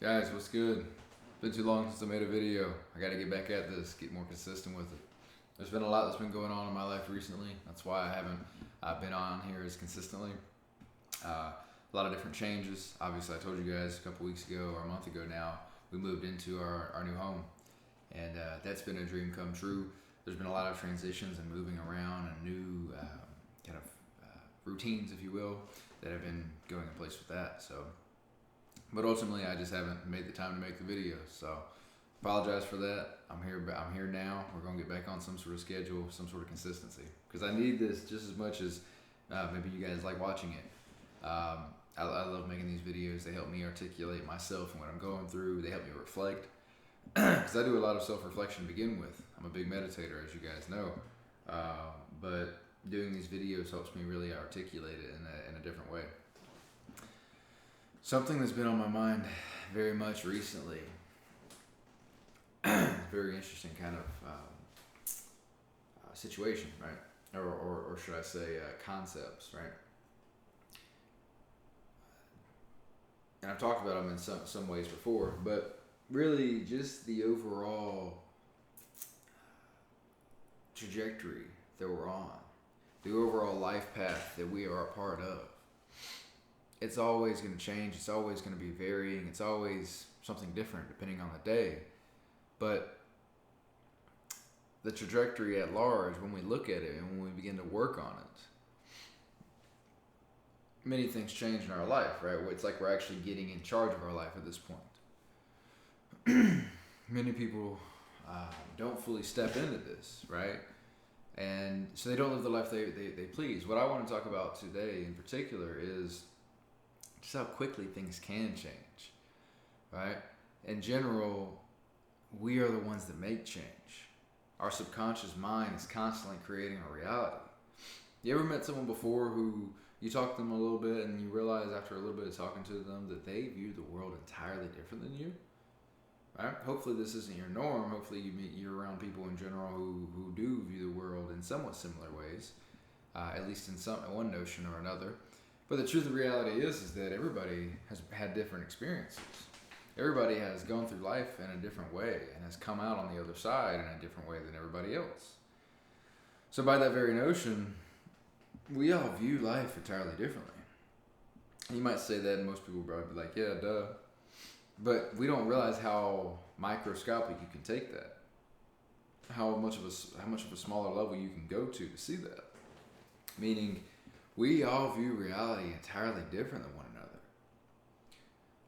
Guys, what's good? Been too long since I made a video. I gotta get back at this, get more consistent with it. There's been a lot that's been going on in my life recently. That's why I haven't been on here as consistently. A lot of different changes. Obviously, I told you guys a couple weeks ago or a month ago now, we moved into our new home. And that's been a dream come true. There's been a lot of transitions and moving around and new kind of routines, if you will, that have been going in place with that. But ultimately, I just haven't made the time to make the video. So, apologize for that. I'm here. I'm here now. We're gonna get back on some sort of schedule, some sort of consistency, because I need this just as much as maybe you guys like watching it. I love making these videos. They help me articulate myself and what I'm going through. They help me reflect, because I do a lot of self-reflection to begin with. I'm a big meditator, as you guys know, but doing these videos helps me really articulate it in a different way. Something that's been on my mind very much recently, very interesting kind of situation, right? Or should I say concepts, right? And I've talked about them in some ways before, but really just the overall trajectory that we're on, the overall life path that we are a part of. It's always going to change. It's always going to be varying. It's always something different depending on the day. But the trajectory at large, when we look at it and when we begin to work on it, many things change in our life, right? It's like we're actually getting in charge of our life at this point. Many people don't fully step into this, right? And so they don't live the life they please. What I want to talk about today in particular is just how quickly things can change, right? In general, we are the ones that make change. Our subconscious mind is constantly creating a reality. You ever met someone before who you talk to them a little bit and you realize after a little bit of talking to them that they view the world entirely different than you? Right? Hopefully this isn't your norm. Hopefully you're around people in general who do view the world in somewhat similar ways, at least in one notion or another. But the truth of reality is that everybody has had different experiences. Everybody has gone through life in a different way and has come out on the other side in a different way than everybody else. So by that very notion, we all view life entirely differently. You might say that and most people would probably be like, yeah, duh. But we don't realize how microscopic you can take that. How much of a smaller level you can go to see that. Meaning, we all view reality entirely different than one another.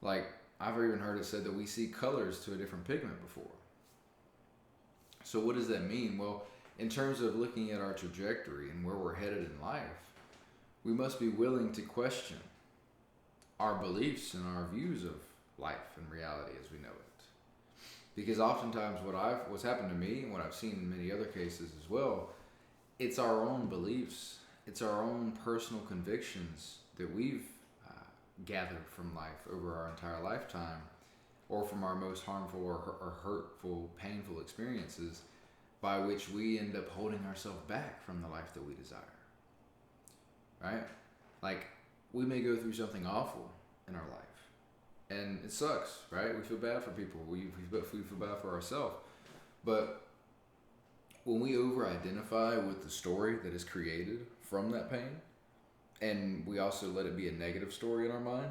Like, I've even heard it said that we see colors to a different pigment before. So what does that mean? Well, in terms of looking at our trajectory and where we're headed in life, we must be willing to question our beliefs and our views of life and reality as we know it. Because oftentimes what's happened to me and what I've seen in many other cases as well, it's our own beliefs. It's our own personal convictions that we've gathered from life over our entire lifetime, or from our most harmful or hurtful, painful experiences, by which we end up holding ourselves back from the life that we desire. Right? Like, we may go through something awful in our life, and it sucks, right? We feel bad for people. We feel bad for ourselves. But when we over-identify with the story that is created from that pain, and we also let it be a negative story in our mind,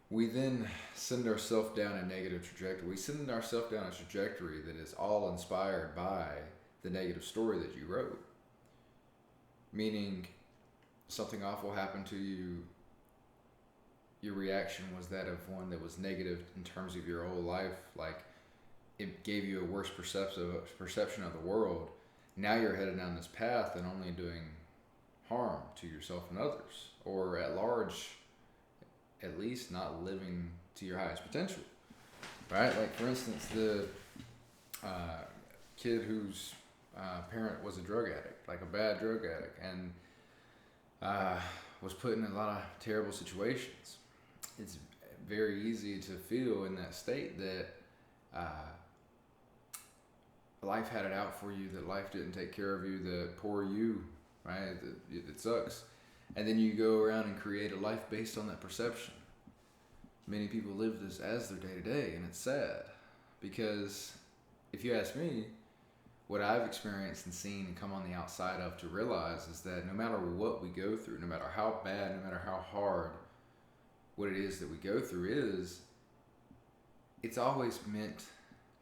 we then send ourselves down a negative trajectory. We send ourselves down a trajectory that is all inspired by the negative story that you wrote. Meaning, something awful happened to you, your reaction was that of one that was negative in terms of your whole life. Like, it gave you a worse perception of the world. Now you're headed down this path and only doing harm to yourself and others, or at large, at least not living to your highest potential, right? Like, for instance, the kid whose parent was a drug addict, like a bad drug addict, and was put in a lot of terrible situations. It's very easy to feel in that state that life had it out for you, that life didn't take care of you, that poor you, right? It sucks. And then you go around and create a life based on that perception. many people live this as their day to day, and it's sad because if you ask me, what I've experienced and seen and come on the outside of to realize is that no matter what we go through, no matter how bad, no matter how hard what it is that we go through is, it's always meant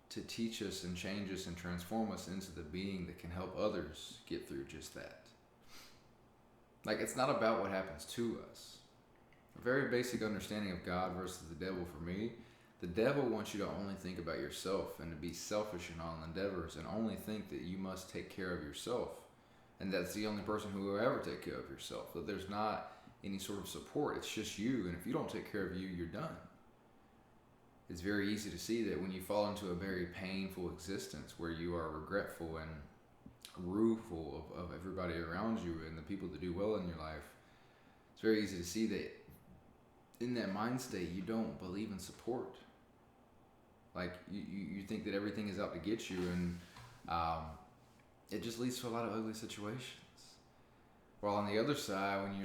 to teach us and change us and transform us into the being that can help others get through just that. Like, it's not about what happens to us. A very basic understanding of God versus the devil for me. The devil wants you to only think about yourself and to be selfish in all endeavors and only think that you must take care of yourself. And that's the only person who will ever take care of yourself. That there's not any sort of support. It's just you. And if you don't take care of you, you're done. It's very easy to see that when you fall into a very painful existence where you are regretful and rueful of everybody around you and the people that do well in your life, it's very easy to see that in that mind state, you don't believe in support. Like, you think that everything is out to get you, and it just leads to a lot of ugly situations. While on the other side, when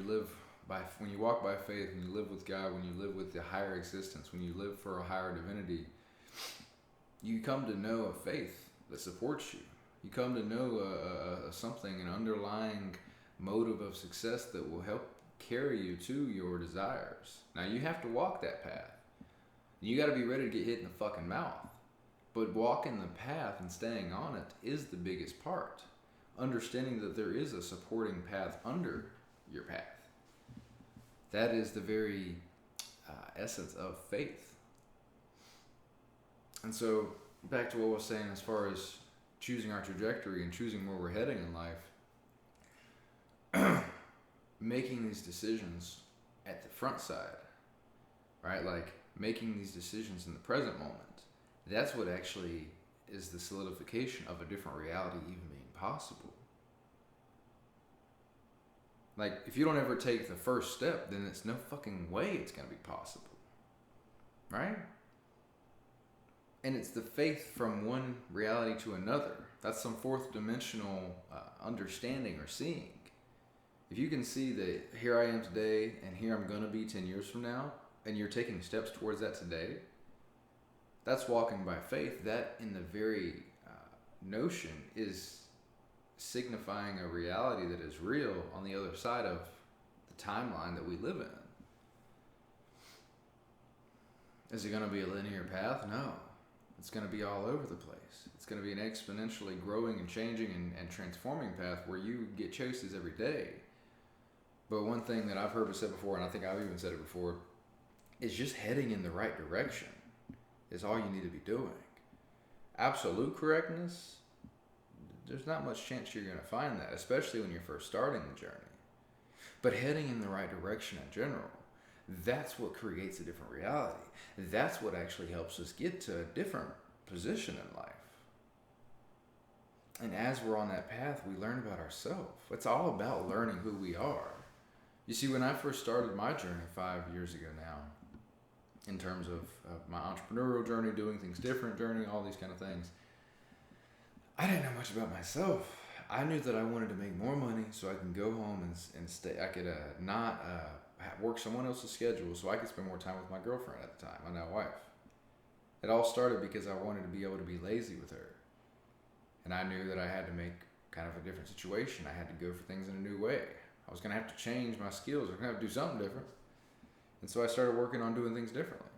you walk by faith, when you live with God, when you live with the higher existence, when you live for a higher divinity, you come to know a faith that supports you. You come to know something, an underlying motive of success that will help carry you to your desires. Now, you have to walk that path. You got to be ready to get hit in the fucking mouth. But walking the path and staying on it is the biggest part. Understanding that there is a supporting path under your path. That is the very essence of faith. And so, back to what I was saying as far as choosing our trajectory and choosing where we're heading in life, making these decisions at the front side, right? Like, making these decisions in the present moment. That's what actually is the solidification of a different reality even being possible. Like, if you don't ever take the first step, then it's no fucking way it's going to be possible. Right? And it's the faith from one reality to another. That's some fourth dimensional understanding or seeing. If you can see that here I am today and here I'm going to be 10 years from now, and you're taking steps towards that today, that's walking by faith. That in the very notion is signifying a reality that is real on the other side of the timeline that we live in. Is it going to be a linear path? No. It's going to be all over the place. It's going to be an exponentially growing and changing and transforming path where you get choices every day. But one thing that I've heard said before, and I think I've even said it before, is just heading in the right direction is all you need to be doing. Absolute correctness, there's not much chance you're going to find that, especially when you're first starting the journey. But heading in the right direction in general, that's what creates a different reality. That's what actually helps us get to a different position in life. And as we're on that path, we learn about ourselves. It's all about learning who we are. You see, when I first started my journey 5 years ago now, in terms of my entrepreneurial journey, doing things different journey, all these kind of things, I didn't know much about myself. I knew that I wanted to make more money so I can go home and stay. I could not work someone else's schedule so I could spend more time with my girlfriend at the time, my now wife. It all started because I wanted to be able to be lazy with her. And I knew that I had to make kind of a different situation. I had to go for things in a new way. I was going to have to change my skills. I was going to have to do something different. And so I started working on doing things differently.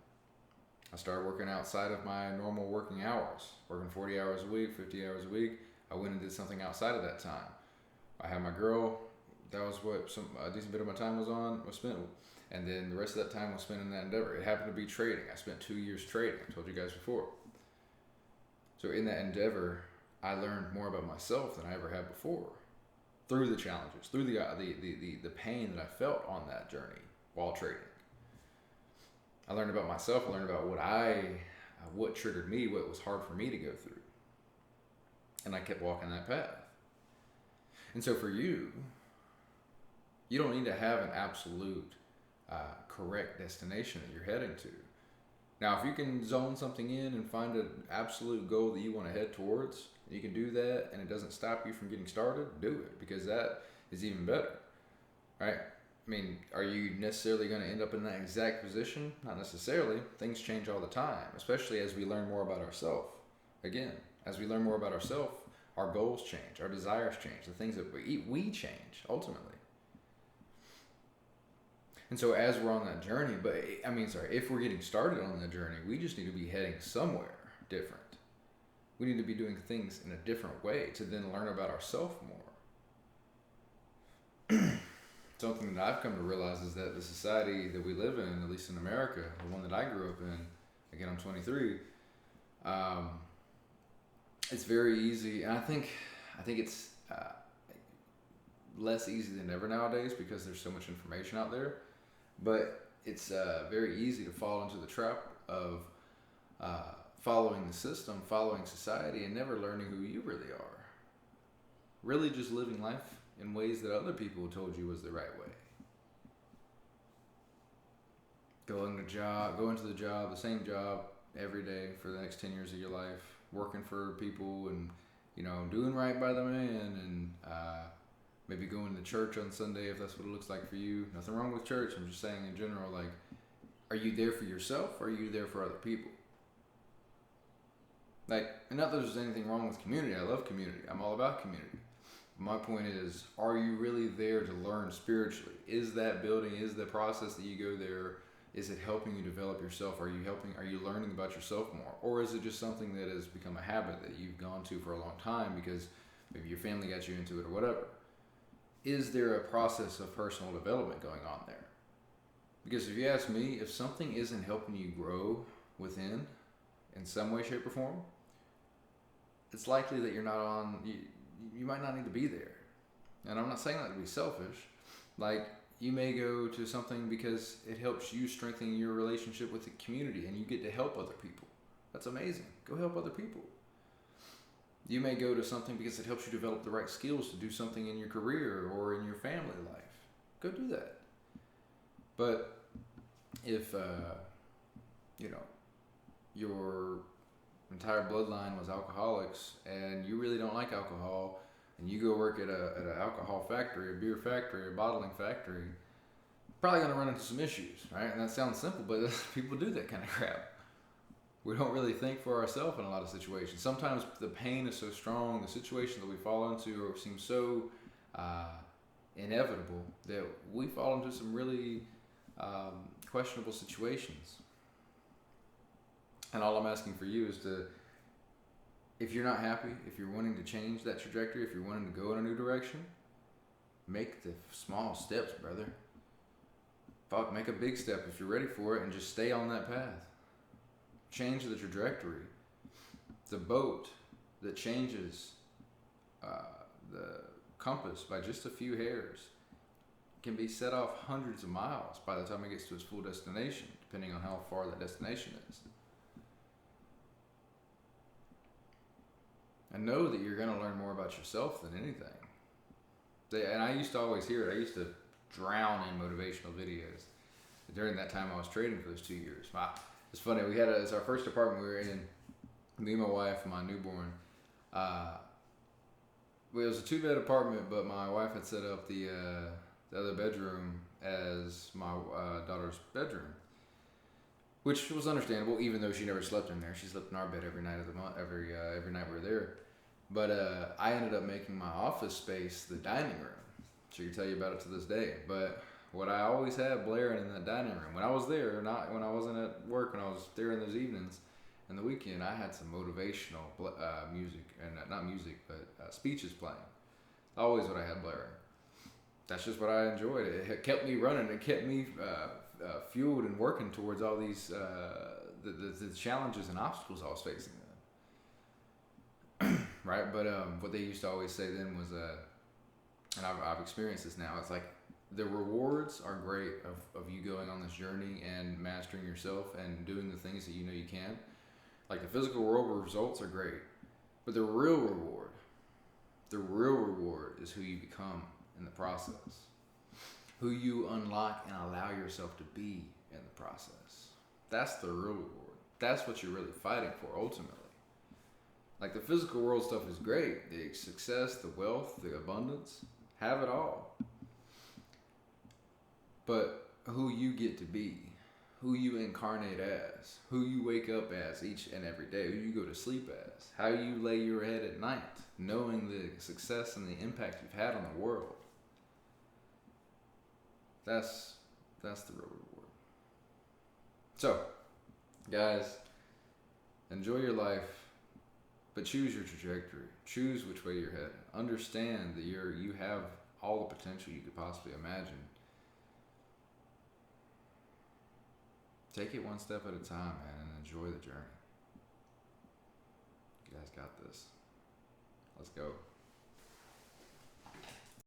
I started working outside of my normal working hours, working 40 hours a week, 50 hours a week. I went and did something outside of that time. I had my girl. That was what a decent bit of my time was spent. And then the rest of that time was spent in that endeavor. It happened to be trading. I spent 2 years trading. I told you guys before. So in that endeavor, I learned more about myself than I ever had before. Through the challenges, through the pain that I felt on that journey while trading. I learned about myself. I learned about what triggered me, what was hard for me to go through. And I kept walking that path. And so for you, you don't need to have an absolute correct destination that you're heading to. Now, if you can zone something in and find an absolute goal that you want to head towards, you can do that and it doesn't stop you from getting started, do it, because that is even better, right? I mean, are you necessarily going to end up in that exact position? Not necessarily. Things change all the time, especially as we learn more about ourselves. Again, as we learn more about ourselves, our goals change, our desires change, the things that we change ultimately. And so as we're on that journey, if we're getting started on that journey, we just need to be heading somewhere different. We need to be doing things in a different way to then learn about ourselves more. Something that I've come to realize is that the society that we live in, at least in America, the one that I grew up in, again, I'm 23, it's very easy, and I think it's less easy than ever nowadays because there's so much information out there, but it's very easy to fall into the trap of following the system, following society, and never learning who you really are. Really just living life in ways that other people told you was the right way. Going to the job, the same job every day for the next 10 years of your life, working for people and, doing right by the man, and maybe going to church on Sunday if that's what it looks like for you. Nothing wrong with church. I'm just saying in general, like, are you there for yourself or are you there for other people? Like, and not that there's anything wrong with community. I love community. I'm all about community. My point is, are you really there to learn spiritually? Is that building, is the process that you go there, is it helping you develop yourself? Are you learning about yourself more? Or is it just something that has become a habit that you've gone to for a long time because maybe your family got you into it or whatever? Is there a process of personal development going on there? Because if you ask me, if something isn't helping you grow within in some way, shape, or form, it's likely that you're not on, you might not need to be there. And I'm not saying that to be selfish. Like, you may go to something because it helps you strengthen your relationship with the community and you get to help other people. That's amazing. Go help other people. You may go to something because it helps you develop the right skills to do something in your career or in your family life. Go do that. But if, your entire bloodline was alcoholics and you really don't like alcohol, and you go work at an alcohol factory, a beer factory, a bottling factory, probably going to run into some issues, right? And that sounds simple, but people do that kind of crap. We don't really think for ourselves in a lot of situations. Sometimes the pain is so strong, the situation that we fall into seems so inevitable that we fall into some really questionable situations. And all I'm asking for you is to, if you're not happy, if you're wanting to change that trajectory, if you're wanting to go in a new direction, make the small steps, brother. Fuck, make a big step if you're ready for it and just stay on that path. Change the trajectory. The boat that changes the compass by just a few hairs can be set off hundreds of miles by the time it gets to its full destination, depending on how far that destination is. And know that you're going to learn more about yourself than anything. And I used to always hear it. I used to drown in motivational videos. During that time I was trading for those 2 years. Wow. It's funny. It's our first apartment we were in. Me, my wife, and my newborn. It was a 2-bed apartment, but my wife had set up the other bedroom as my daughter's bedroom, which was understandable, even though she never slept in there. She slept in our bed every night of the month, every night we were there. But I ended up making my office space the dining room. She can tell you about it to this day. But what I always had blaring in that dining room, when I was there, not when I wasn't at work, when I was there in those evenings and the weekend, I had some motivational music, and not music, but speeches playing. Always what I had blaring. That's just what I enjoyed. It kept me running. It kept me fueled and working towards all these the challenges and obstacles I was facing then. Right? But what they used to always say then was, and I've experienced this now, it's like the rewards are great of you going on this journey and mastering yourself and doing the things that you know you can. Like the physical world results are great, but the real reward is who you become in the process, who you unlock and allow yourself to be in the process. That's the real reward. That's what you're really fighting for ultimately. Like the physical world stuff is great. The success, the wealth, the abundance, have it all. but who you get to be, who you incarnate as, who you wake up as each and every day, who you go to sleep as, how you lay your head at night, knowing the success and the impact you've had on the world. That's the real reward. So, guys, enjoy your life, but choose your trajectory. Choose which way you're headed. Understand that you have all the potential you could possibly imagine. Take it one step at a time, man, and enjoy the journey. You guys got this. Let's go.